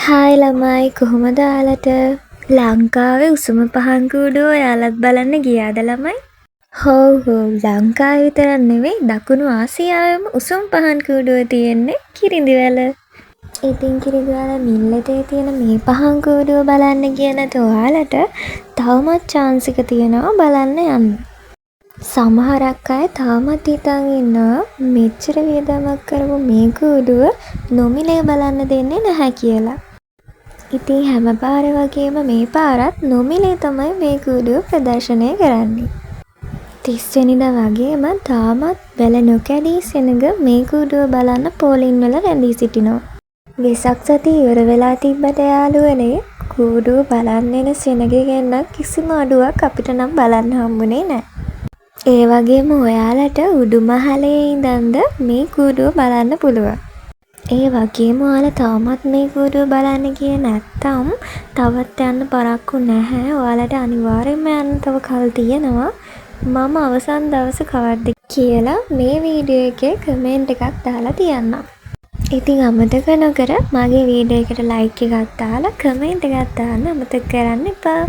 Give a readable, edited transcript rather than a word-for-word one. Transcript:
Hi ළමයි කොහොමද ඔයාලට? ලංකාවේ උසම පහන් කූඩුව ඔයාලත් බලන්න ගියාද ළමයි? හොව් ලංකාවේ විතරක් නෙවෙයි දකුණු ආසියාවෙම උසම පහන් කූඩුව තියෙන්නේ කිරිඳිවැල. ඉතින් කිරිඳිවැල මිල්ලතේ තියෙන මේ පහන් කූඩුව බලන්න ගියේ නැති ඔයාලට තවමත් chance එක තියෙනවා බලන්න යන්න. සමහරක් අය තාමත් හිතන් ඉන්නවා මෙච්චර වියදමක් කරපු මේ කූඩුව නොමිලේ බලන්න දෙන්නේ නැහැ කියලා. ඉතින් හැම පාර වගේම මේ පාරත් නොමිලේ තමයි මේ කූඩුව ප්‍රදර්ශනය කරන්නේ. 30 වෙනිදා වගේම තාමත් වැල නොකැඩී සෙනඟ මේ කූඩුව බලන්න පෝලින් වල රැඳී සිටිනවා. වෙසක් සතිය ඉවර වෙලා තිබ්බට යාළුවනේ කූඩුව බලන්න එන සෙනඟ ගැන කිසිම අඩුවක් අපිට නම් බලන්න හම්බුනේ නැහැ. ඒ වගේම ඔයාලට උඩුමහලේ ඉඳන්ද මේ කූඩුව බලන්න පුළුවන්. ඒ වගේම ඔයාලා තාමත් මේ කූඩුව බලන්න ගියේ නැත්තම් තවත් යන්න පරක්කු නැහැ. ඔයාලට අනිවාර්යෙන්ම යන්න තව කල් තියෙනවා. මම අවසන් දවස කවද්ද කියලා මේ වීඩියෝ එකේ කමෙන්ට් එකක් දාලා තියන්නම්. ඉතින් අමතක නොකර මගේ වීඩියෝ එකට ලයික් එකක් දාලා කමෙන්ට් එකක් දාන්න අමතක කරන්න එපා.